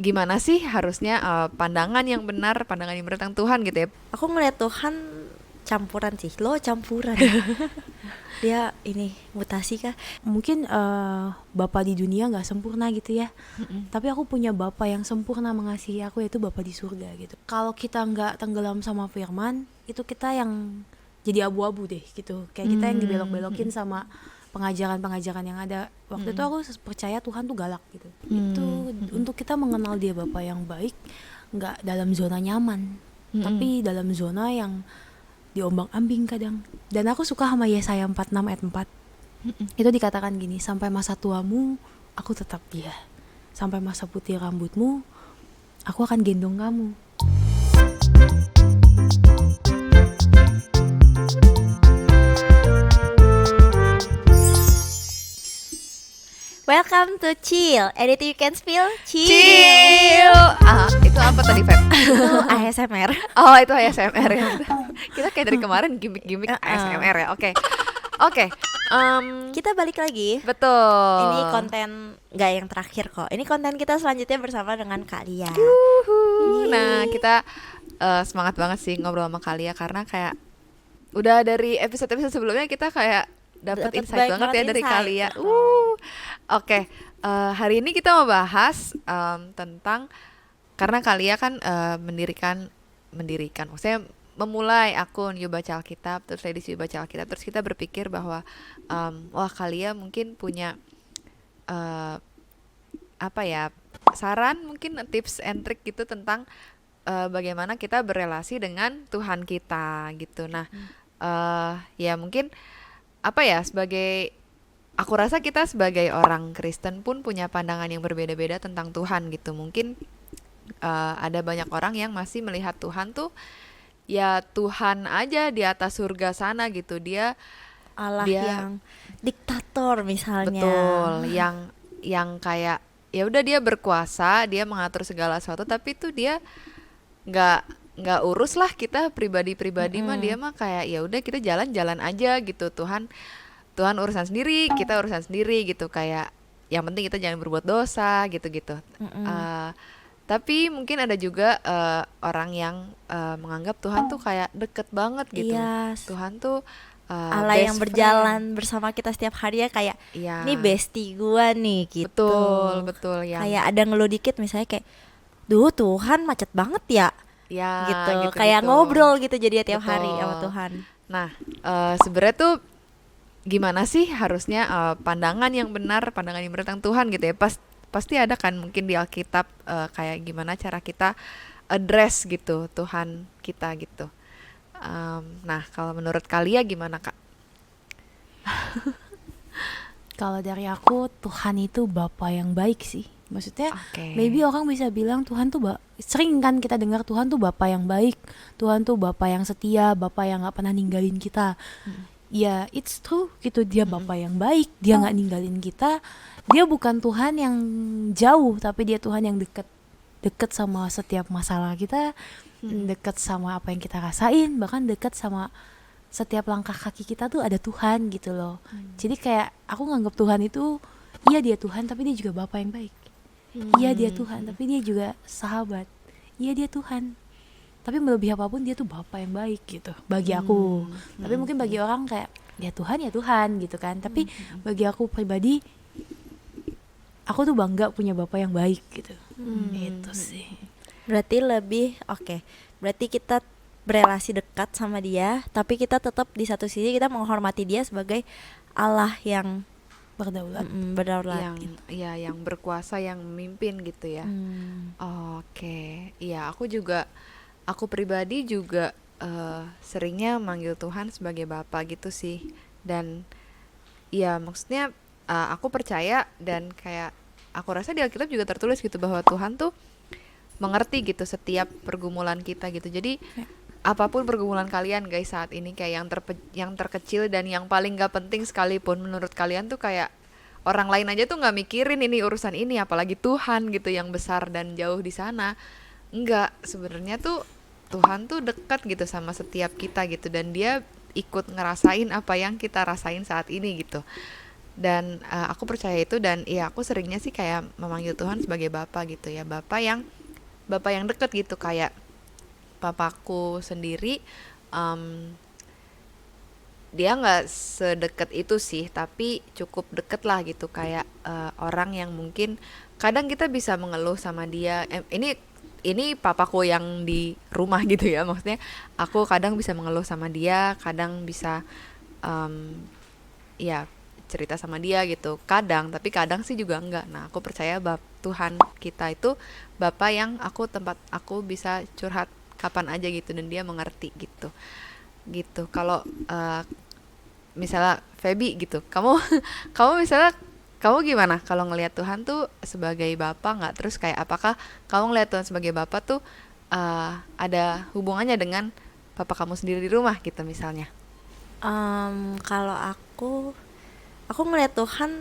gimana sih harusnya pandangan yang benar tentang Tuhan gitu ya. Aku ngeliat Tuhan campuran sih, lo campuran. Dia ini mutasi kah? Mungkin Bapa di dunia nggak sempurna gitu ya. Tapi aku punya Bapa yang sempurna mengasihi aku, yaitu Bapa di surga gitu. Kalau kita nggak tenggelam sama firman, itu kita yang jadi abu-abu deh gitu. Kayak kita yang dibelok-belokin sama pengajaran-pengajaran yang ada. Waktu itu aku percaya Tuhan tuh galak gitu. Itu untuk kita mengenal dia Bapa yang baik, nggak dalam zona nyaman, tapi dalam zona yang diombang-ambing kadang. Dan aku suka sama Yesaya 46 ayat 4. Itu dikatakan gini, sampai masa tuamu aku tetap dia, sampai masa putih rambutmu aku akan gendong kamu. Welcome to Chill, anything you can spill, Chill. Itu apa tadi, Feb? Itu ASMR. Oh, itu ASMR ya. Kita kayak dari kemarin gimmick ASMR ya. Oke. Kita balik lagi. Betul. Ini konten gak yang terakhir kok. Ini konten kita selanjutnya bersama dengan Kak Lia. Nah, kita semangat banget sih ngobrol sama Kak Lia, karena kayak udah dari episode-episode sebelumnya kita kayak dapat insight banget ya dari Kak Lia. Oke. Hari ini kita mau bahas tentang, karena Kak Lia kan mendirikan maksudnya memulai akun You Baca Alkitab, terus Ladies You Baca Alkitab. Terus kita berpikir bahwa wah, Kak Lia mungkin punya saran, mungkin tips and trick gitu tentang bagaimana kita berelasi dengan Tuhan kita gitu. Nah, ya mungkin sebagai, aku rasa kita sebagai orang Kristen pun punya pandangan yang berbeda-beda tentang Tuhan gitu. Mungkin ada banyak orang yang masih melihat Tuhan tuh ya Tuhan aja di atas surga sana gitu. Dia yang diktator misalnya. Betul, yang kayak ya udah dia berkuasa, dia mengatur segala sesuatu, tapi tuh dia nggak urus lah kita pribadi mah. Dia mah kayak ya udah kita jalan-jalan aja gitu. Tuhan urusan sendiri, kita urusan sendiri gitu. Kayak yang penting kita jangan berbuat dosa gitu-gitu. Tapi mungkin ada juga orang yang menganggap Tuhan tuh kayak deket banget gitu. Yes. Tuhan tuh Allah yang berjalan bersama kita setiap hari ya, kayak ini bestie gua nih gitu. Betul yang kayak ada ngeluh dikit misalnya kayak, duh Tuhan macet banget ya. Gitu. Kayak ngobrol gitu jadi tiap hari sama Tuhan. Nah, sebenarnya tuh gimana sih harusnya pandangan yang benar tentang Tuhan gitu ya. Pasti ada kan mungkin di Alkitab kayak gimana cara kita address gitu Tuhan kita gitu. Nah, kalau menurut Kak gimana, Kak? Kalau dari aku, Tuhan itu Bapa yang baik sih. Maksudnya maybe orang bisa bilang Tuhan tuh sering kan kita dengar Tuhan tuh Bapa yang baik, Tuhan tuh Bapa yang setia, Bapa yang gak pernah ninggalin kita. Ya it's true gitu, dia Bapa yang baik, dia gak ninggalin kita. Dia bukan Tuhan yang jauh, tapi dia Tuhan yang deket sama setiap masalah kita, deket sama apa yang kita rasain, bahkan deket sama setiap langkah kaki kita tuh ada Tuhan gitu loh. Jadi kayak aku nganggap Tuhan itu, iya dia Tuhan tapi dia juga Bapa yang baik. Iya dia Tuhan tapi dia juga sahabat. Iya dia Tuhan tapi melebihi apapun dia tuh Bapa yang baik gitu bagi aku. Tapi mungkin bagi orang kayak ya Tuhan gitu kan. Tapi bagi aku pribadi, aku tuh bangga punya Bapa yang baik gitu. Itu sih. Berarti lebih berarti kita berelasi dekat sama dia, tapi kita tetap di satu sisi kita menghormati dia sebagai Allah yang berdaulat, yang gitu. Ya, yang berkuasa, yang memimpin gitu ya. Iya, aku pribadi juga seringnya manggil Tuhan sebagai Bapa gitu sih. Dan ya maksudnya aku percaya, dan kayak aku rasa di Alkitab juga tertulis gitu bahwa Tuhan tuh mengerti gitu setiap pergumulan kita gitu. Jadi apapun pergumulan kalian guys saat ini, kayak yang terkecil dan yang paling gak penting sekalipun menurut kalian tuh, kayak orang lain aja tuh gak mikirin ini urusan ini, apalagi Tuhan gitu yang besar dan jauh di sana. Enggak, sebenarnya tuh Tuhan tuh dekat gitu sama setiap kita gitu, dan dia ikut ngerasain apa yang kita rasain saat ini gitu. Dan aku percaya itu, dan ya aku seringnya sih kayak memanggil Tuhan sebagai Bapa gitu ya, Bapa yang deket gitu, kayak papaku sendiri. em, dia nggak sedekat itu sih, tapi cukup deket lah gitu, kayak orang yang mungkin kadang kita bisa mengeluh sama dia. Ini papaku yang di rumah gitu ya, maksudnya aku kadang bisa mengeluh sama dia, kadang bisa em, ya cerita sama dia gitu kadang, tapi kadang sih juga enggak. Nah, aku percaya Tuhan kita itu Bapa yang tempat aku bisa curhat kapan aja gitu, dan dia mengerti gitu. Gitu. Kalau misalnya Feby gitu, kamu kamu misalnya kamu gimana kalau ngelihat Tuhan tuh sebagai Bapa nggak? Terus kayak apakah kamu ngelihat Tuhan sebagai Bapa tuh ada hubungannya dengan papa kamu sendiri di rumah gitu misalnya? Kalau aku ngeliat Tuhan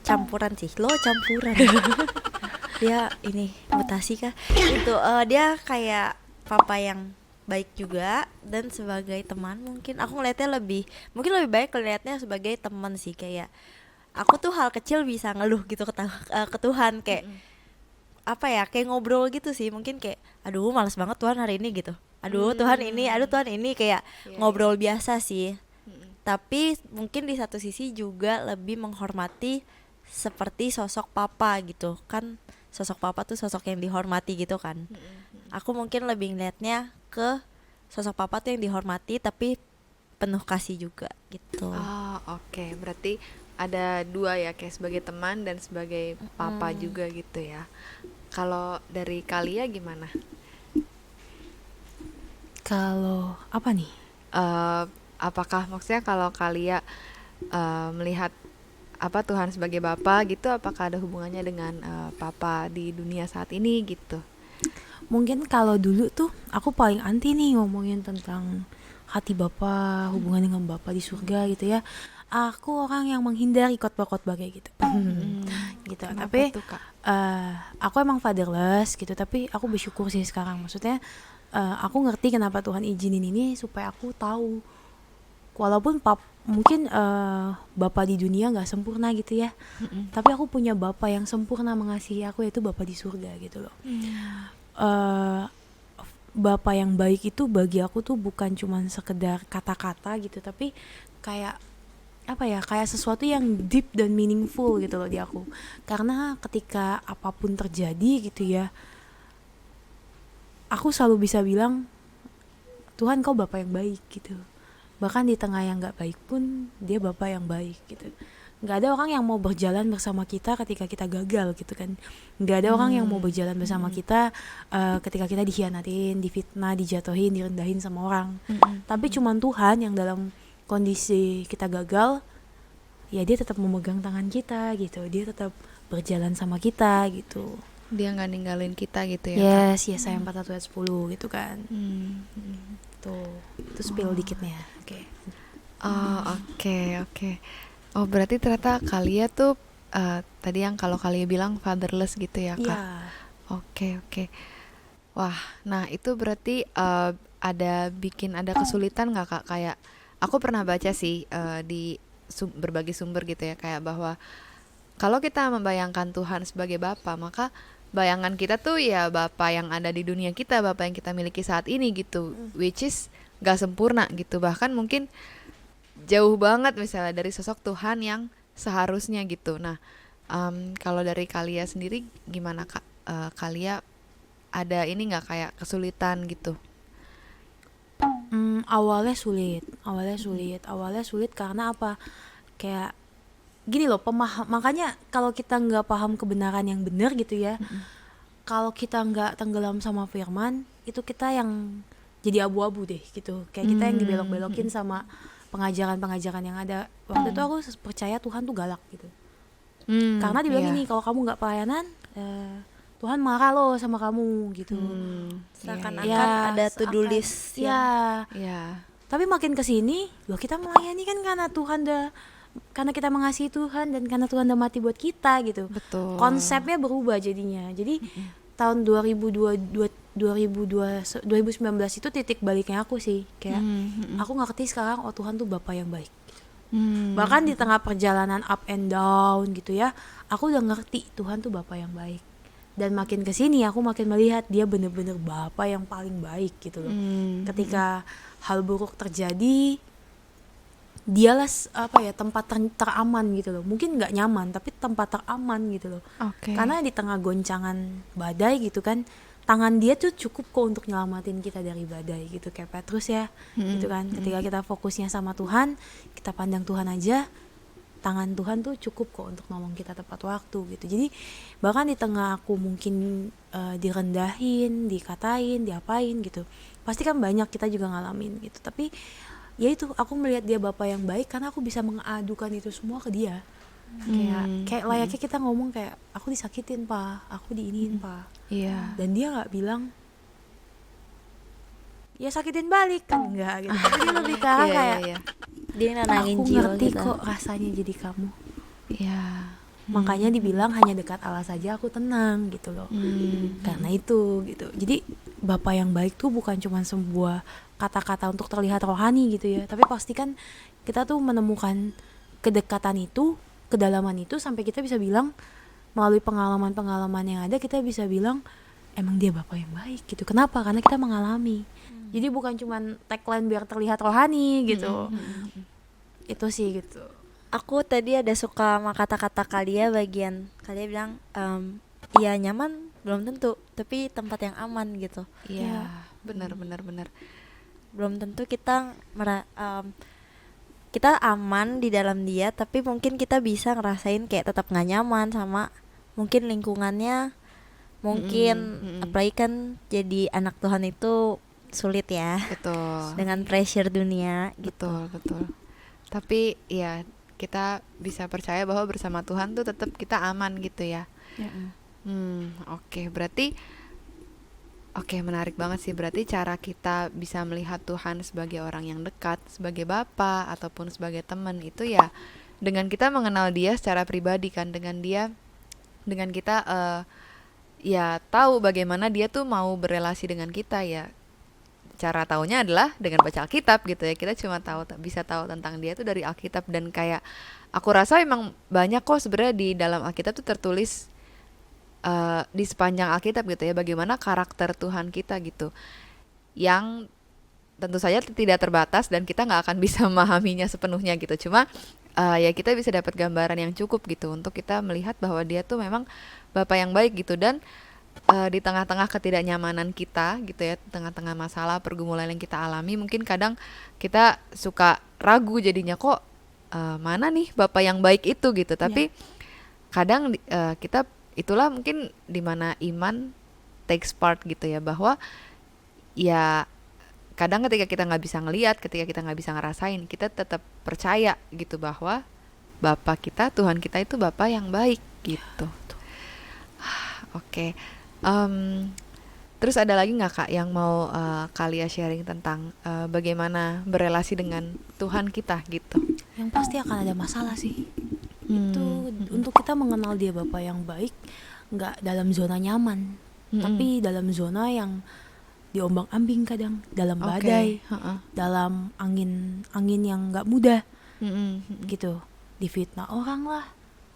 campuran sih, lo campuran. Dia ini mutasi kah? Itu dia kayak papa yang baik juga, dan sebagai teman mungkin aku ngelihatnya mungkin lebih baik ngelihatnya sebagai teman sih. Kayak aku tuh hal kecil bisa ngeluh gitu ke Tuhan, kayak apa ya, kayak ngobrol gitu sih. Mungkin kayak aduh males banget Tuhan hari ini gitu, aduh Tuhan ini, aduh Tuhan ini, kayak ngobrol biasa sih. Tapi mungkin di satu sisi juga lebih menghormati seperti sosok papa gitu kan. Sosok papa tuh sosok yang dihormati gitu kan. Aku mungkin lebih ngeliatnya ke sosok papa tuh yang dihormati tapi penuh kasih juga gitu. Oh, oke. Berarti ada dua ya, kayak sebagai teman dan sebagai papa juga gitu ya. Kalau dari Kalia gimana? Kalau apa nih? Apakah maksudnya kalau Kalia melihat Tuhan sebagai Bapa gitu, apakah ada hubungannya dengan Papa di dunia saat ini gitu? Mungkin kalau dulu tuh aku paling anti nih ngomongin tentang hati Bapa, hubungan dengan Bapa di surga gitu ya. Aku orang yang menghindari khotbah-khotbah kayak gitu. Gitu. Kenapa Tapi tuh, Kak? aku emang fatherless gitu, tapi aku bersyukur sih sekarang. Maksudnya aku ngerti kenapa Tuhan izinin ini supaya aku tahu, walaupun mungkin Bapa di dunia nggak sempurna gitu ya, tapi aku punya Bapa yang sempurna mengasihi aku, yaitu Bapa di surga gitu loh. uh, Bapa yang baik itu bagi aku tuh bukan cuman sekedar kata-kata gitu, tapi kayak apa ya, kayak sesuatu yang deep dan meaningful gitu loh di aku. Karena ketika apapun terjadi gitu ya, aku selalu bisa bilang, Tuhan kau Bapa yang baik gitu. Bahkan di tengah yang gak baik pun dia Bapa yang baik gitu. Gak ada orang yang mau berjalan bersama kita ketika kita gagal gitu kan. Gak ada orang yang mau berjalan bersama kita ketika kita dikhianatin, difitnah, dijatuhin, direndahin sama orang. Tapi cuman Tuhan yang dalam kondisi kita gagal, ya dia tetap memegang tangan kita gitu. Dia tetap berjalan sama kita gitu. Dia nggak ninggalin kita gitu ya, Yes, Yesaya 41 ayat 10 gitu kan. Tuh, itu spill dikitnya. Oke. Oh, oke. Oh, berarti ternyata Kalia tuh tadi yang kalau Kalia bilang fatherless gitu ya, Kak? Iya. Oke. Wah, nah itu berarti ada kesulitan nggak, Kak? Kayak aku pernah baca sih di berbagai sumber gitu ya, kayak bahwa kalau kita membayangkan Tuhan sebagai Bapa, maka bayangan kita tuh ya Bapa yang ada di dunia kita, Bapa yang kita miliki saat ini gitu, which is gak sempurna gitu, bahkan mungkin jauh banget misalnya dari sosok Tuhan yang seharusnya gitu. Nah, kalau dari Kalia sendiri gimana, Kak? Kalia ada ini nggak kayak kesulitan gitu? Awalnya sulit karena apa? Kayak gini loh, makanya kalau kita nggak paham kebenaran yang benar gitu ya, kalau kita nggak tenggelam sama firman, itu kita yang jadi abu-abu deh gitu. Kayak kita yang dibelok-belokin sama pengajaran-pengajaran yang ada. Waktu itu aku percaya Tuhan tuh galak gitu. Karena dibilang ini, kalau kamu nggak pelayanan, Tuhan marah loh sama kamu gitu. Seakan-akan ada to-do list. Ya. Tapi makin kesini, loh kita melayani kan karena kita mengasihi Tuhan dan karena Tuhan udah mati buat kita gitu. Betul. Konsepnya berubah jadinya. Jadi tahun 2019 itu titik baliknya aku sih. Kayak aku ngerti sekarang, oh Tuhan tuh Bapa yang baik. Bahkan di tengah perjalanan up and down gitu ya, aku udah ngerti Tuhan tuh Bapa yang baik. Dan makin kesini aku makin melihat dia bener-bener Bapa yang paling baik gitu loh. Ketika hal buruk terjadi, dialah tempat teraman gitu loh. Mungkin nggak nyaman tapi tempat teraman gitu loh. Karena di tengah goncangan badai gitu kan, tangan dia tuh cukup kok untuk nyelamatin kita dari badai gitu, kayak Petrus ya gitu kan. Ketika kita fokusnya sama Tuhan, kita pandang Tuhan aja, tangan Tuhan tuh cukup kok untuk nolong kita tepat waktu gitu. Jadi bahkan di tengah aku mungkin direndahin, dikatain, diapain gitu, pasti kan banyak kita juga ngalamin gitu. Tapi ya itu, aku melihat dia Bapa yang baik karena aku bisa mengadukan itu semua ke dia. Kayak layaknya kita ngomong kayak, aku disakitin Pak, aku diiniin Pak. Dan dia nggak bilang ya sakitin balik kan, enggak gitu. Tapi dia lebih ke arah kayak dia nenangin aku jiwa ngerti kita. kok rasanya jadi kamu. Makanya dibilang hanya dekat Allah saja aku tenang gitu loh. Karena itu gitu. Jadi Bapa yang baik tuh bukan cuma sebuah kata-kata untuk terlihat rohani gitu ya, tapi pastikan kita tuh menemukan kedekatan itu, kedalaman itu, sampai kita bisa bilang melalui pengalaman-pengalaman yang ada, kita bisa bilang emang dia Bapa yang baik gitu. Kenapa? Karena kita mengalami. Jadi bukan cuma tagline biar terlihat rohani gitu. Itu sih gitu. Aku tadi ada suka sama kata-kata Kalia bagian Kalia bilang ya nyaman belum tentu, tapi tempat yang aman gitu. Benar. Belum tentu kita kita aman di dalam dia, tapi mungkin kita bisa ngerasain kayak tetap nggak nyaman sama mungkin lingkungannya. Mungkin apalagi kan jadi anak Tuhan itu sulit ya. Betul. Dengan pressure dunia gitu. Betul. Tapi ya kita bisa percaya bahwa bersama Tuhan tuh tetap kita aman gitu ya. Berarti menarik banget sih. Berarti cara kita bisa melihat Tuhan sebagai orang yang dekat, sebagai Bapa ataupun sebagai teman, itu ya dengan kita mengenal dia secara pribadi kan, dengan kita ya tahu bagaimana dia tuh mau berelasi dengan kita ya. Cara taunya adalah dengan baca Alkitab gitu ya. Kita cuma bisa tahu tentang dia tuh dari Alkitab. Dan kayak aku rasa emang banyak kok sebenarnya di dalam Alkitab tuh tertulis di sepanjang Alkitab gitu ya, bagaimana karakter Tuhan kita gitu, yang tentu saja tidak terbatas dan kita nggak akan bisa memahaminya sepenuhnya gitu. Cuma ya kita bisa dapat gambaran yang cukup gitu untuk kita melihat bahwa dia tuh memang Bapa yang baik gitu. Dan di tengah-tengah ketidaknyamanan kita gitu ya, tengah-tengah masalah pergumulan yang kita alami, mungkin kadang kita suka ragu jadinya, kok mana nih Bapa yang baik itu gitu. Tapi kadang kita, itulah mungkin dimana iman takes part gitu ya, bahwa ya kadang ketika kita nggak bisa ngelihat, ketika kita nggak bisa ngerasain, kita tetap percaya gitu bahwa Bapa kita, Tuhan kita itu Bapa yang baik gitu. Oke. Terus ada lagi nggak Kak yang mau Kalia sharing tentang bagaimana berelasi dengan Tuhan kita gitu? Yang pasti akan ada masalah sih. Itu untuk kita mengenal dia Bapa yang baik, nggak dalam zona nyaman, tapi dalam zona yang diombang-ambing kadang, dalam badai, dalam angin yang nggak mudah, gitu. Difitnah orang lah,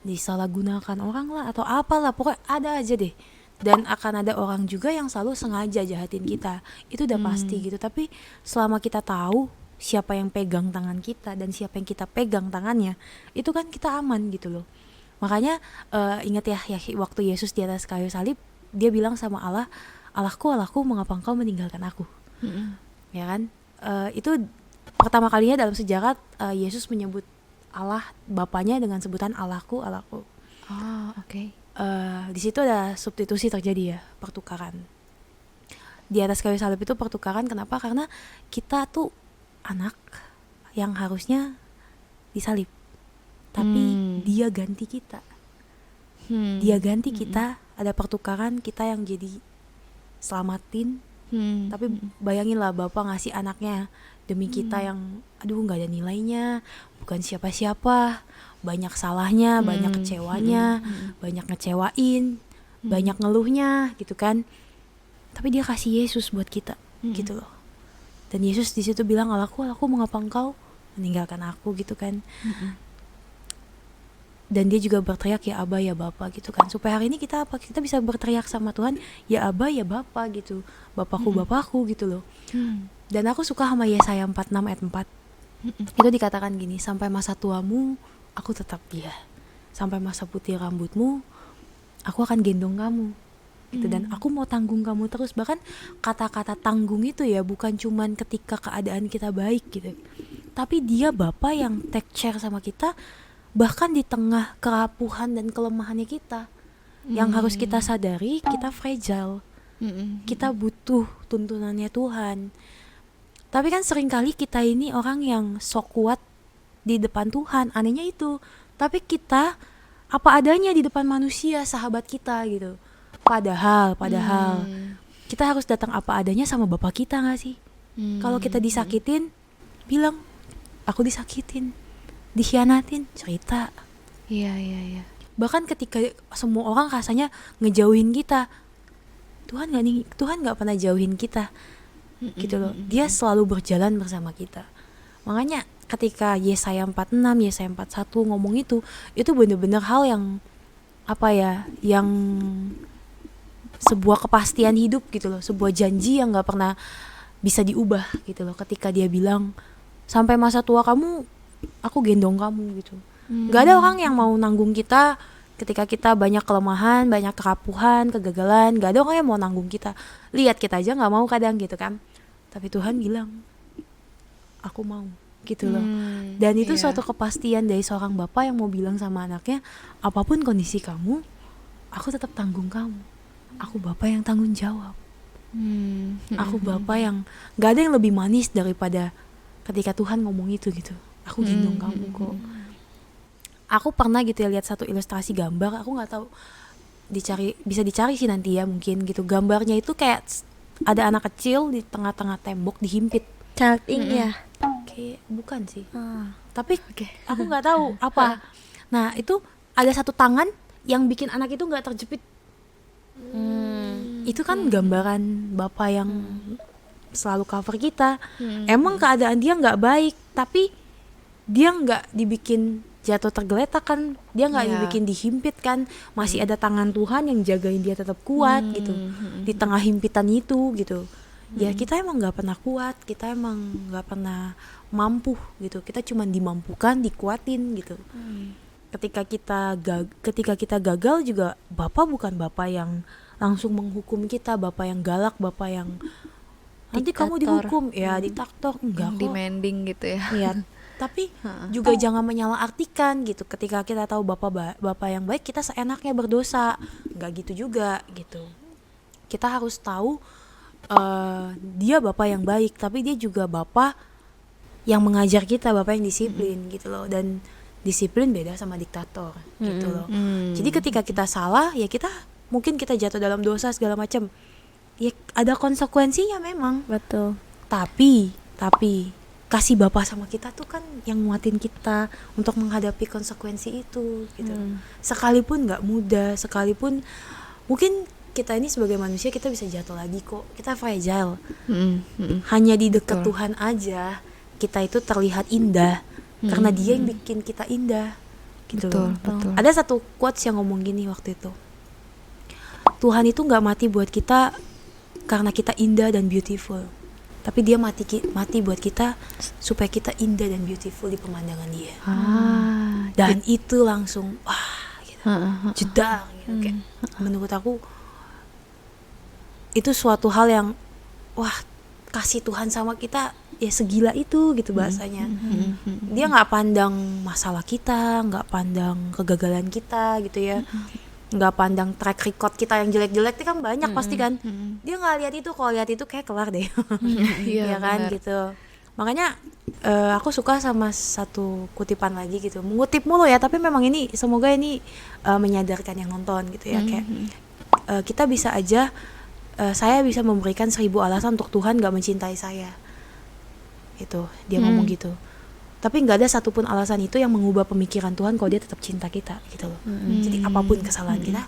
disalahgunakan orang lah, atau apalah, pokoknya ada aja deh. Dan akan ada orang juga yang selalu sengaja jahatin kita, itu udah pasti gitu. Tapi selama kita tahu siapa yang pegang tangan kita dan siapa yang kita pegang tangannya, itu kan kita aman gitu loh. Makanya ingat ya waktu Yesus di atas kayu salib, dia bilang sama Allah, Allahku, mengapa engkau meninggalkan aku? Ya kan? Itu pertama kalinya dalam sejarah Yesus menyebut Allah Bapanya dengan sebutan Allahku. Di situ ada substitusi terjadi ya, pertukaran. Di atas kayu salib itu pertukaran, kenapa? Karena kita tuh anak yang harusnya disalib, tapi dia ganti kita. Dia ganti kita, ada pertukaran, kita yang jadi selamatin. Tapi bayangin lah, Bapak ngasih anaknya demi kita yang nggak ada nilainya, bukan siapa-siapa, banyak salahnya, banyak kecewanya, banyak ngecewain, banyak ngeluhnya gitu kan. Tapi dia kasih Yesus buat kita gitu loh. Dan Yesus di situ bilang, Allahku, mengapa engkau meninggalkan aku gitu kan. Dan dia juga berteriak ya Aba ya Bapa gitu kan, supaya hari ini kita apa, kita bisa berteriak sama Tuhan ya Aba ya Bapa gitu, Bapakku Bapakku gitu loh. Dan aku suka sama Yesaya 46 ayat 4. Itu dikatakan gini, sampai masa tuamu aku tetap dia, sampai masa putih rambutmu aku akan gendong kamu gitu, dan aku mau tanggung kamu terus. Bahkan kata-kata tanggung itu ya bukan cuman ketika keadaan kita baik gitu, tapi dia Bapa yang take care sama kita bahkan di tengah kerapuhan dan kelemahannya kita. Yang harus kita sadari, kita fragile, kita butuh tuntunannya Tuhan. Tapi kan seringkali kita ini orang yang sok kuat di depan Tuhan, anehnya itu. Tapi kita apa adanya di depan manusia, sahabat kita gitu. Padahal kita harus datang apa adanya sama Bapak kita gak sih? Kalau kita disakitin, bilang aku disakitin, dikhianatin, cerita. Iya. Bahkan ketika semua orang rasanya ngejauhin kita, Tuhan nggak pernah jauhin kita gitu loh. Dia selalu berjalan bersama kita. Makanya ketika Yesaya 46, Yesaya 41 ngomong itu benar-benar hal yang apa ya, yang sebuah kepastian hidup gitu loh, sebuah janji yang nggak pernah bisa diubah gitu loh. Ketika dia bilang sampai masa tua kamu aku gendong kamu gitu. Gak ada orang yang mau nanggung kita ketika kita banyak kelemahan, banyak kerapuhan, kegagalan. Gak ada orang yang mau nanggung kita. Lihat kita aja gak mau kadang gitu kan. Tapi Tuhan bilang aku mau gitu loh. Dan itu suatu kepastian dari seorang bapak yang mau bilang sama anaknya, apapun kondisi kamu, aku tetap tanggung kamu. Aku bapak yang tanggung jawab. Aku bapak yang gak ada yang lebih manis daripada ketika Tuhan ngomong itu gitu. Aku gendong kamu kok. Aku pernah gitu ya lihat satu ilustrasi gambar, aku nggak tahu bisa dicari sih nanti ya mungkin gitu. Gambarnya itu kayak ada anak kecil di tengah-tengah tembok dihimpit. Child Ink ya? Kayak bukan sih. Tapi aku nggak tahu apa. Nah itu ada satu tangan yang bikin anak itu nggak terjepit. Itu kan gambaran bapak yang selalu cover kita. Emang keadaan dia nggak baik, tapi dia nggak dibikin jatuh tergeletak kan, dia nggak dibikin dihimpit kan, masih ada tangan Tuhan yang jagain dia tetap kuat gitu di tengah himpitan itu gitu. Ya kita emang nggak pernah kuat, kita emang nggak pernah mampu gitu, kita cuma dimampukan, dikuatin gitu. Ketika kita gagal juga, Bapak bukan Bapak yang langsung menghukum kita, Bapak yang galak, Bapak yang nanti kamu dihukum ya, diktator, enggak kok, demanding gitu ya. Iya. Tapi juga jangan menyalahartikan gitu. Ketika kita tahu bapak yang baik, kita seenaknya berdosa. Enggak gitu juga gitu. Kita harus tahu dia bapak yang baik, tapi dia juga bapak yang mengajar kita, bapak yang disiplin gitu loh. Dan disiplin beda sama diktator gitu loh. Jadi ketika kita salah, ya kita mungkin kita jatuh dalam dosa segala macam. Ya ada konsekuensinya memang. Betul. Tapi kasih Bapak sama kita tuh kan yang nguatin kita untuk menghadapi konsekuensi itu gitu. Sekalipun gak mudah, sekalipun mungkin kita ini sebagai manusia kita bisa jatuh lagi kok, kita fragile. Hanya di dekat Tuhan aja kita itu terlihat indah, karena dia yang bikin kita indah gitu. Betul. Ada satu quotes yang ngomong gini waktu itu, Tuhan itu gak mati buat kita karena kita indah dan beautiful, tapi dia mati buat kita supaya kita indah dan beautiful di pemandangan dia. Dan itu langsung gitu. Jedar gitu. Kayak, menurut aku itu suatu hal yang kasih Tuhan sama kita ya segila itu gitu bahasanya. Dia nggak pandang masalah kita, nggak pandang kegagalan kita gitu ya, nggak pandang track record kita yang jelek-jelek itu kan banyak pasti kan. Dia nggak lihat itu, kalau lihat itu kayak kelar deh. Ya kan bener. Gitu. Makanya aku suka sama satu kutipan lagi gitu, mengutip mulu ya, tapi memang ini semoga ini menyadarkan yang nonton gitu ya. Kayak kita bisa aja, saya bisa memberikan 1000 alasan untuk Tuhan gak mencintai saya itu, dia ngomong gitu. Tapi nggak ada satupun alasan itu yang mengubah pemikiran Tuhan kalau dia tetap cinta kita gitu loh. Jadi apapun kesalahan kita,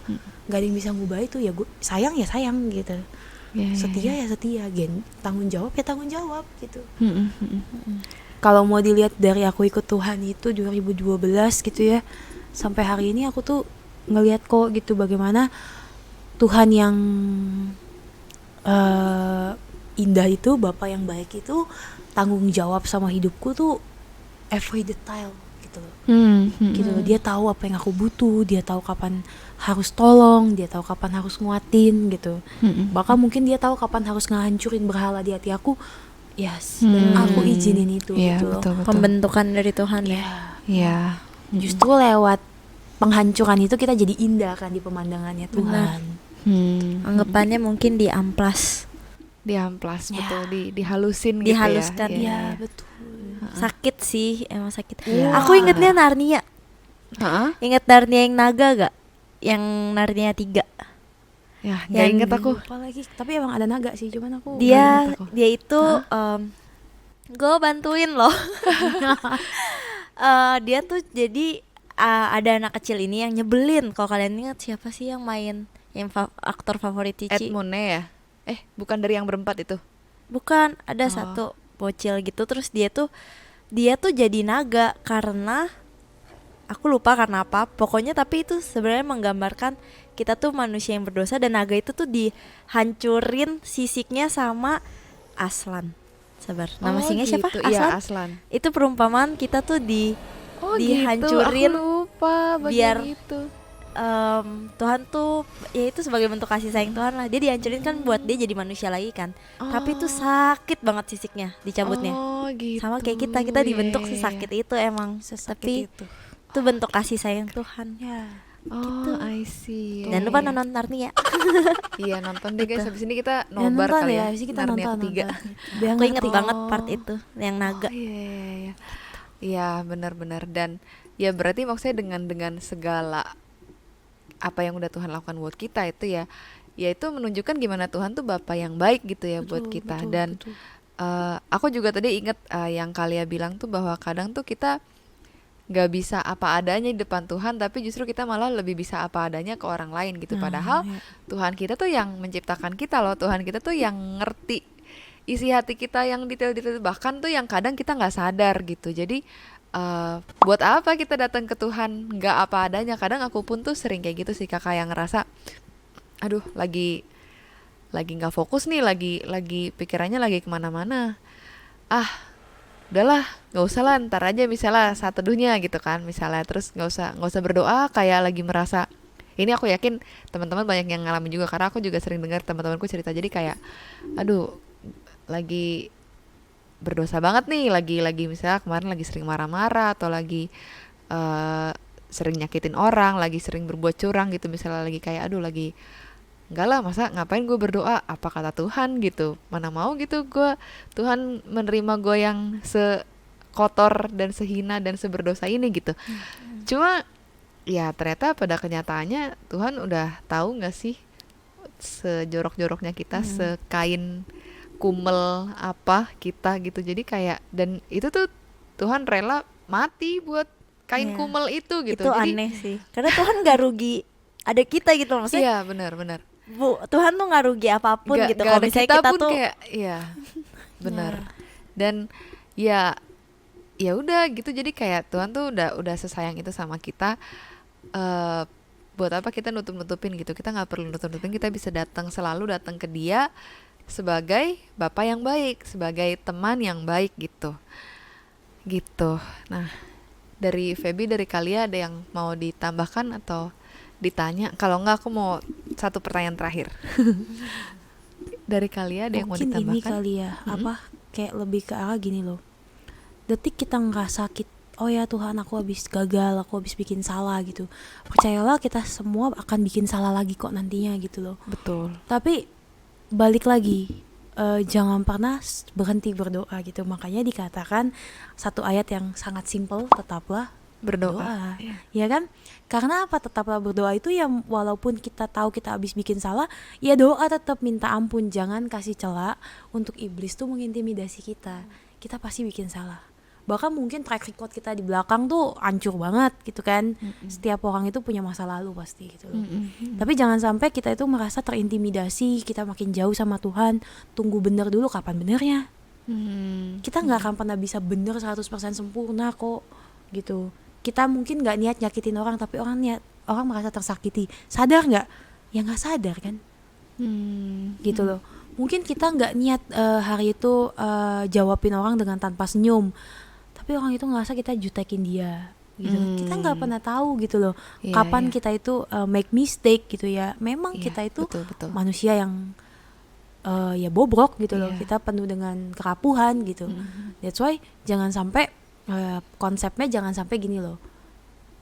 nggak ada yang bisa ngubah itu. Ya sayang ya sayang gitu, setia ya setia, tanggung jawab ya tanggung jawab gitu. kalau mau dilihat dari aku ikut Tuhan itu 2012 gitu ya, sampai hari ini aku tuh ngelihat kok gitu bagaimana Tuhan yang indah itu, Bapa yang baik itu tanggung jawab sama hidupku tuh every detail gitu loh. Gitu loh. Dia tahu apa yang aku butuh, dia tahu kapan harus tolong, dia tahu kapan harus nguatin gitu. Bahkan mungkin dia tahu kapan harus ngehancurin berhala di hati aku. Yes, dan aku izinin itu gitu loh. betul, betul. Pembentukan dari Tuhan ya. Iya. Justru lewat penghancuran itu kita jadi indah kan di pemandangannya Tuhan. Anggapannya mungkin diamplas, Diamplas, Ya. betul, dihalusin dihaluskan. gitu ya. Iya, Iya. betul. Sakit sih, emang sakit. Iya. Aku ingetnya Narnia. Heeh. Ingat Narnia yang naga gak? Yang Narnia 3. Ya, nggak Yang inget aku. Lupa lagi, tapi emang ada naga sih, cuman aku Dia ingat aku. dia itu gue bantuin loh. Dia tuh jadi ada anak kecil ini yang nyebelin. Kalau kalian ingat siapa sih yang main yang aktor favorit Cici? Edmund ya? Bukan dari yang berempat itu. Bukan, ada satu bocil gitu, terus dia tuh jadi naga karena aku lupa karena apa. Pokoknya tapi itu sebenarnya menggambarkan kita tuh manusia yang berdosa, dan naga itu tuh dihancurin sisiknya sama Aslan. Sabar. Nama singa siapa? Gitu. Aslan. Iya, Aslan. Itu perumpamaan kita tuh dihancurin Gitu. Aku lupa biar bagian itu. Tuhan tuh ya itu sebagai bentuk kasih sayang Tuhan lah. Dia dihancurin kan buat dia jadi manusia lagi kan. Tapi itu sakit banget sisiknya dicabutnya. Gitu. Sama kayak kita dibentuk Iya, iya, sesakit itu emang. sesakit Tapi itu. itu bentuk kasih sayang Tuhan. Ya. Oh, I see. Jangan lupa nonton Narnia. Iya, nonton deh guys. Habis ini kita Ya, nobar nonton kali ya, ya. habis ini kita Narnia nonton. ketiga. Biar Aku inget ngerti. banget part itu yang naga. Iya. Iya, benar-benar. Dan ya berarti maksudnya dengan segala apa yang udah Tuhan lakukan buat kita itu ya itu menunjukkan gimana Tuhan tuh Bapa yang baik gitu ya buat Betul, kita. betul, Dan betul. aku juga tadi inget yang Kalia bilang tuh bahwa kadang tuh kita gak bisa apa adanya di depan Tuhan, tapi justru kita malah lebih bisa apa adanya ke orang lain gitu. Padahal ya. Tuhan kita tuh yang menciptakan kita loh. Tuhan kita tuh yang ngerti isi hati kita yang detail-detail, bahkan tuh yang kadang kita nggak sadar gitu. Jadi buat apa kita datang ke Tuhan nggak apa adanya? Kadang aku pun tuh sering kayak gitu sih, kakak, yang ngerasa aduh lagi nggak fokus nih, lagi pikirannya lagi kemana-mana. Udahlah, nggak usah lah, ntar aja misalnya saat teduhnya gitu kan, misalnya. Terus nggak usah berdoa, kayak lagi merasa, ini aku yakin teman-teman banyak yang ngalamin juga, karena aku juga sering dengar teman-temanku cerita. Jadi kayak aduh lagi berdosa banget nih, lagi misalnya kemarin lagi sering marah-marah, atau lagi sering nyakitin orang, lagi sering berbuat curang gitu, misalnya lagi kayak aduh lagi enggak lah, masa ngapain gue berdoa, apa kata Tuhan gitu, mana mau gitu gue, Tuhan menerima gue yang sekotor dan sehina dan seberdosa ini gitu. Cuma ya ternyata pada kenyataannya Tuhan udah tahu nggak sih sejorok-joroknya kita, sekain kumel apa kita gitu. Jadi kayak, dan itu tuh Tuhan rela mati buat kain Iya. kumel itu gitu. Itu Jadi aneh sih. Karena Tuhan gak rugi ada kita gitu loh. Maksudnya iya, benar. Tuhan tuh gak rugi apapun gitu. Kalau ada misalnya kita kita pun tuh kayak iya benar. Dan ya udah gitu. Jadi kayak Tuhan tuh udah sesayang itu sama kita. Buat apa kita nutup-nutupin gitu? Kita nggak perlu nutup-nutupin. Kita bisa selalu datang ke Dia sebagai Bapa yang baik, sebagai teman yang baik gitu. Nah, dari Feby, dari Kalia ada yang mau ditambahkan atau ditanya? Kalau enggak, aku mau satu pertanyaan terakhir. Dari Kalia ada yang mau Mungkin ini ditambahkan? kali ya, kayak lebih ke arah gini loh. Detik kita nggak sakit, oh ya Tuhan, aku habis gagal, aku habis bikin salah gitu. Percayalah, kita semua akan bikin salah lagi kok nantinya gitu loh. Betul. Tapi balik lagi, jangan pernah berhenti berdoa gitu. Makanya dikatakan satu ayat yang sangat simpel, tetaplah Berdoa. ya kan? Karena apa tetaplah berdoa itu ya, walaupun kita tahu kita habis bikin salah, ya doa tetap, minta ampun, jangan kasih celah untuk iblis tuh mengintimidasi kita. Kita pasti bikin salah. Bahkan mungkin track record kita di belakang tuh hancur banget gitu kan. Setiap orang itu punya masa lalu pasti gitu loh. Tapi jangan sampai kita itu merasa terintimidasi, kita makin jauh sama Tuhan. Tunggu bener dulu, kapan benernya? Kita nggak akan pernah bisa bener 100% sempurna kok gitu. Kita mungkin nggak niat nyakitin orang, tapi orang merasa tersakiti. Sadar nggak? Ya nggak sadar kan. Gitu loh. Mungkin kita nggak niat hari itu jawabin orang dengan tanpa senyum, tapi orang itu ngerasa kita jutekin dia gitu. Kita nggak pernah tahu gitu loh, kapan kita itu make mistake gitu ya. Memang kita itu betul. manusia yang ya bobrok gitu loh. Kita penuh dengan kerapuhan gitu. That's why jangan sampai konsepnya jangan sampai gini loh,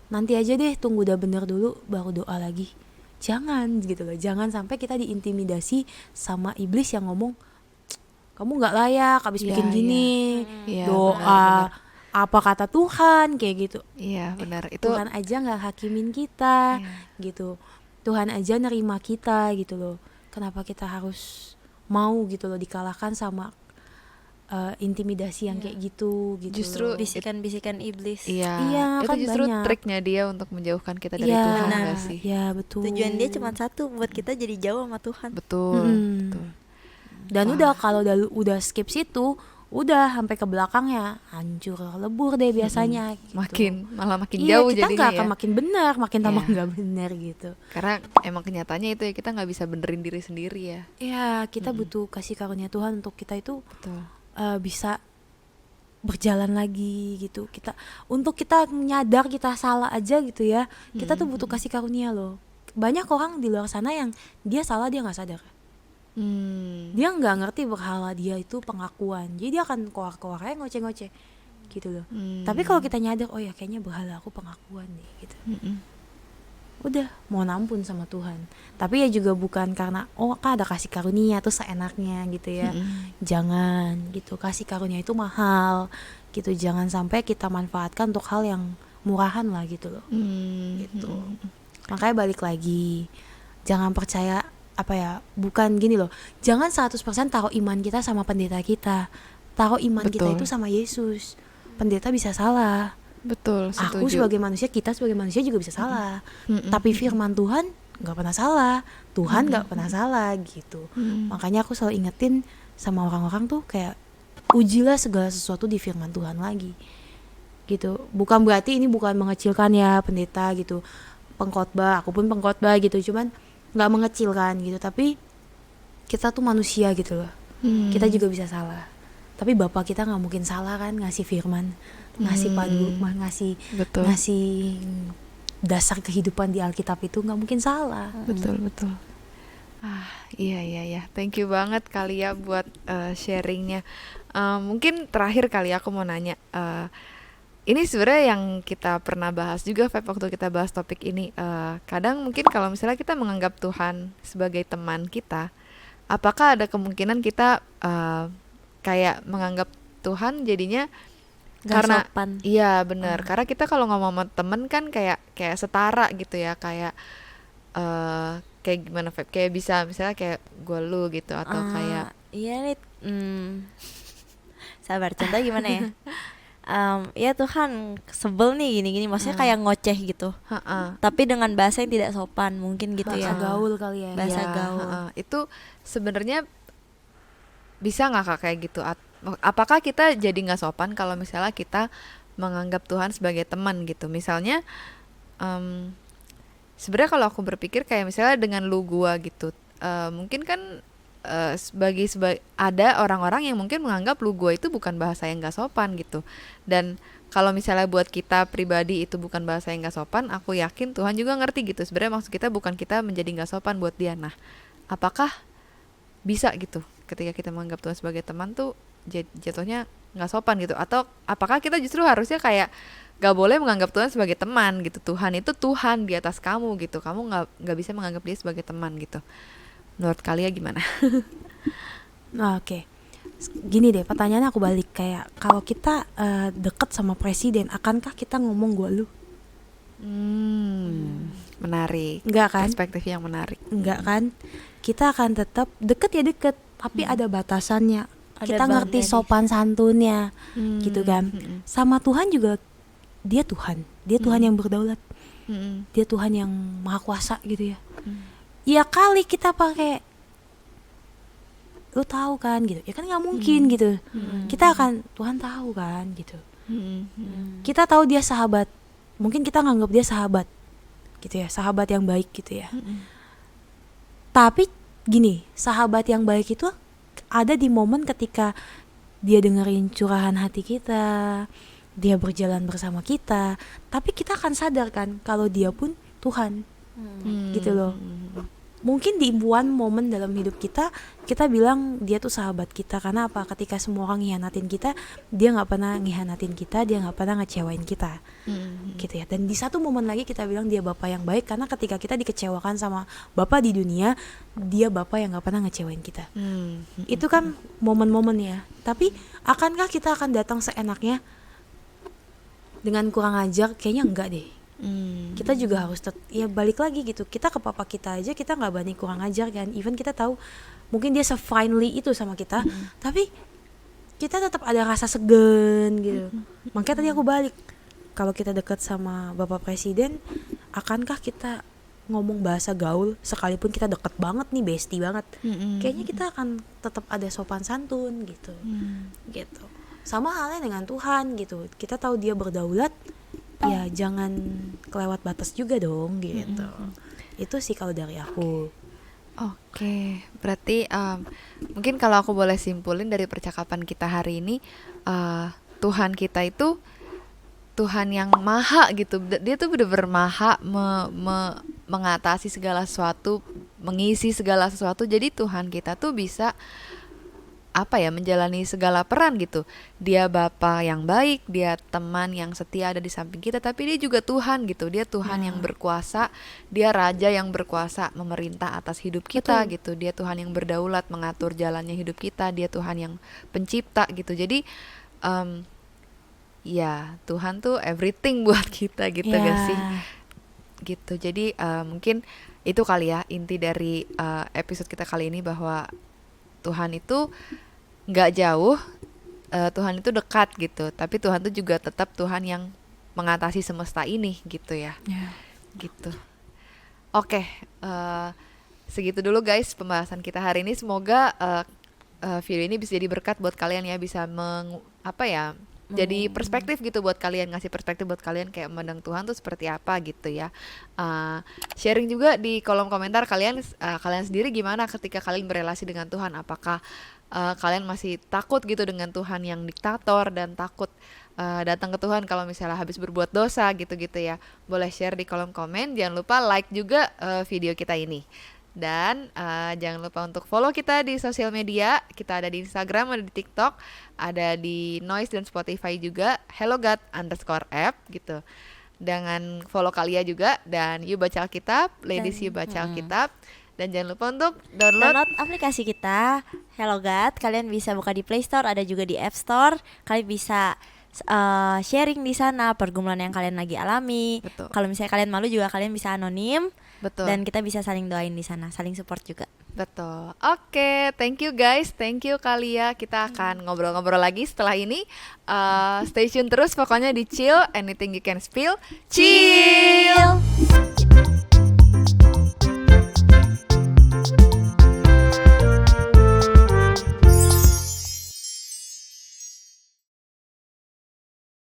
nanti aja deh, tunggu udah bener dulu baru doa lagi. Jangan gitu loh. Jangan sampai kita diintimidasi sama iblis yang ngomong, kamu nggak layak habis bikin gini. Doa benar. Apa kata Tuhan kayak gitu. Iya benar. Itu Tuhan aja nggak hakimin kita gitu. Tuhan aja nerima kita gitu loh. Kenapa kita harus mau gitu loh dikalahkan sama intimidasi yang kayak gitu. Justru bisikan-bisikan iblis. Iya itu kan justru banyak triknya dia untuk menjauhkan kita dari Tuhan nggak sih? Iya betul. Tujuan dia cuma satu, buat kita jadi jauh sama Tuhan. Betul. Dan udah kalau udah skip situ, udah sampai ke belakangnya hancur lebur deh biasanya gitu. Malah makin Iya, jauh kita jadinya nggak ya. akan makin benar, makin tambah nggak benar gitu. Karena emang kenyataannya itu ya, kita nggak bisa benerin diri sendiri ya. Ya kita butuh kasih karunia Tuhan untuk kita itu Betul. bisa berjalan lagi gitu. Untuk kita nyadar kita salah aja gitu ya, kita tuh butuh kasih karunia loh. Banyak orang di luar sana yang dia salah dia nggak sadar. Dia nggak ngerti berhala dia itu pengakuan, jadi dia akan keluar aja ngoceh-ngoceh gitu loh. Tapi kalau kita nyadar, oh ya kayaknya berhala aku pengakuan deh gitu, udah mohon ampun sama Tuhan. Tapi ya juga bukan karena kan ada kasih karunia tuh seenaknya gitu ya. Jangan gitu, kasih karunia itu mahal gitu. Jangan sampai kita manfaatkan untuk hal yang murahan lah gitu loh. Gitu. Makanya balik lagi, jangan percaya bukan gini loh, jangan 100% taruh iman kita sama pendeta kita, taruh iman kita itu sama Yesus. Pendeta bisa salah, betul, setuju. Aku sebagai manusia, kita sebagai manusia juga bisa salah, tapi firman Tuhan nggak pernah salah, Tuhan nggak pernah salah gitu. Makanya aku selalu ingetin sama orang-orang tuh kayak, ujilah segala sesuatu di firman Tuhan lagi gitu. Bukan berarti ini bukan mengecilkan ya pendeta gitu, pengkhotbah, aku pun pengkhotbah gitu, cuman nggak mengecilkan gitu, tapi kita tuh manusia gitu loh. Kita juga bisa salah, tapi Bapak kita nggak mungkin salah kan, ngasih firman, ngasih ngasih dasar kehidupan di Alkitab itu nggak mungkin salah. Betul. Iya, thank you banget kali ya buat sharingnya. Mungkin terakhir kali aku mau nanya, ini sebenarnya yang kita pernah bahas juga Feb, waktu kita bahas topik ini. Kadang mungkin kalau misalnya kita menganggap Tuhan sebagai teman kita, apakah ada kemungkinan kita kayak menganggap Tuhan jadinya Gak karena sopan. Iya benar, karena kita kalau ngomong sama temen kan kayak setara gitu ya, kayak gimana Feb, kayak bisa misalnya kayak gue lu gitu, atau kayak iya nih, sabar, contoh gimana ya? Ya Tuhan sebel nih gini-gini, maksudnya kayak ngoceh gitu, tapi dengan bahasa yang tidak sopan mungkin gitu ya. Bahasa gaul kali ya. Bahasa gaul. Itu sebenarnya bisa nggak Kak kayak gitu? Apakah kita jadi nggak sopan kalau misalnya kita menganggap Tuhan sebagai teman gitu? Misalnya sebenarnya kalau aku berpikir kayak misalnya dengan lu gua gitu, mungkin kan sebagai ada orang-orang yang mungkin menganggap lu gua itu bukan bahasa yang nggak sopan gitu. Dan kalau misalnya buat kita pribadi itu bukan bahasa yang nggak sopan, aku yakin Tuhan juga ngerti gitu. Sebenarnya maksud kita bukan kita menjadi nggak sopan buat dia. Nah, apakah bisa gitu ketika kita menganggap Tuhan sebagai teman tuh jatuhnya nggak sopan gitu? Atau apakah kita justru harusnya kayak gak boleh menganggap Tuhan sebagai teman gitu? Tuhan itu Tuhan di atas kamu gitu, kamu nggak bisa menganggap dia sebagai teman gitu. Menurut kalian gimana? Oke. Gini deh, pertanyaannya aku balik, kayak kalau kita deket sama presiden, akankah kita ngomong gua lu? Menarik. Enggak kan? Perspektif yang menarik. Enggak kan? Kita akan tetap deket ya deket, tapi ada batasannya. Kita ngerti sopan santunnya, gitu kan? Sama Tuhan juga, dia Tuhan yang berdaulat, dia Tuhan yang maha kuasa gitu ya. Ya kali kita pakai lu tahu kan gitu. Ya kan nggak mungkin gitu. Kita akan, Tuhan tahu kan gitu. Kita tahu dia sahabat. Mungkin kita nganggap dia sahabat gitu ya, sahabat yang baik gitu ya. Tapi gini, sahabat yang baik itu ada di momen ketika dia dengerin curahan hati kita, dia berjalan bersama kita, tapi kita akan sadar kan kalau dia pun Tuhan. Gitu loh. Mungkin di one momen dalam hidup kita bilang dia tuh sahabat kita. Karena apa? Ketika semua orang ngianatin kita, dia gak pernah ngianatin kita, dia gak pernah ngecewain kita. Gitu ya. Dan di satu momen lagi kita bilang dia Bapa yang baik, karena ketika kita dikecewakan sama Bapa di dunia, dia Bapa yang gak pernah ngecewain kita. Itu kan momen-momen ya. Tapi akankah kita akan datang seenaknya dengan kurang ajar? Kayaknya enggak deh. Kita juga harus ya balik lagi gitu, kita ke papa kita aja kita nggak berani kurang ajar kan, even kita tahu mungkin dia se-friendly itu sama kita, tapi kita tetap ada rasa segan gitu. Makanya tadi aku balik, kalau kita dekat sama bapak presiden, akankah kita ngomong bahasa gaul sekalipun kita deket banget nih, bestie banget, kayaknya kita akan tetap ada sopan santun gitu. Gitu sama halnya dengan Tuhan gitu, kita tahu dia berdaulat, ya jangan kelewat batas juga dong gitu. Itu sih kalau dari aku. Oke, berarti mungkin kalau aku boleh simpulin dari percakapan kita hari ini, Tuhan kita itu Tuhan yang maha gitu. Dia tuh bener-bener maha mengatasi segala sesuatu, mengisi segala sesuatu. Jadi Tuhan kita tuh bisa menjalani segala peran gitu. Dia Bapa yang baik, dia teman yang setia ada di samping kita, tapi dia juga Tuhan gitu. Dia Tuhan yang berkuasa, dia Raja yang berkuasa memerintah atas hidup kita. Betul. Gitu. Dia Tuhan yang berdaulat mengatur jalannya hidup kita, dia Tuhan yang pencipta gitu. Jadi ya Tuhan tuh everything buat kita gitu gak sih? Gitu. Jadi mungkin itu kali ya inti dari episode kita kali ini, bahwa Tuhan itu nggak jauh, Tuhan itu dekat gitu, tapi Tuhan itu juga tetap Tuhan yang mengatasi semesta ini gitu ya. Gitu. Oke, segitu dulu guys pembahasan kita hari ini. Semoga video ini bisa jadi berkat buat kalian ya, bisa jadi perspektif gitu buat kalian, ngasih perspektif buat kalian kayak memandang Tuhan tuh seperti apa gitu ya. Sharing juga di kolom komentar kalian sendiri gimana ketika kalian berelasi dengan Tuhan. Apakah kalian masih takut gitu dengan Tuhan yang diktator dan takut datang ke Tuhan kalau misalnya habis berbuat dosa gitu-gitu ya. Boleh share di kolom komen. Jangan lupa like juga video kita ini. Dan jangan lupa untuk follow kita di sosial media. Kita ada di Instagram, ada di TikTok, ada di Noise dan Spotify juga, HelloGod_app gitu. Dengan follow Kalia juga, dan Yuk Baca Alkitab, Ladies Yuk Baca Alkitab. Dan jangan lupa untuk download aplikasi kita HelloGod. Kalian bisa buka di Play Store, ada juga di App Store. Kalian bisa sharing di sana pergumulan yang kalian lagi alami. Kalau misalnya kalian malu juga kalian bisa anonim. Betul. Dan kita bisa saling doain di sana, saling support juga. Betul. Oke, thank you guys, thank you Kalia. Kita akan ngobrol-ngobrol lagi setelah ini. Stay tune terus pokoknya di Chill, anything you can spill. Chill.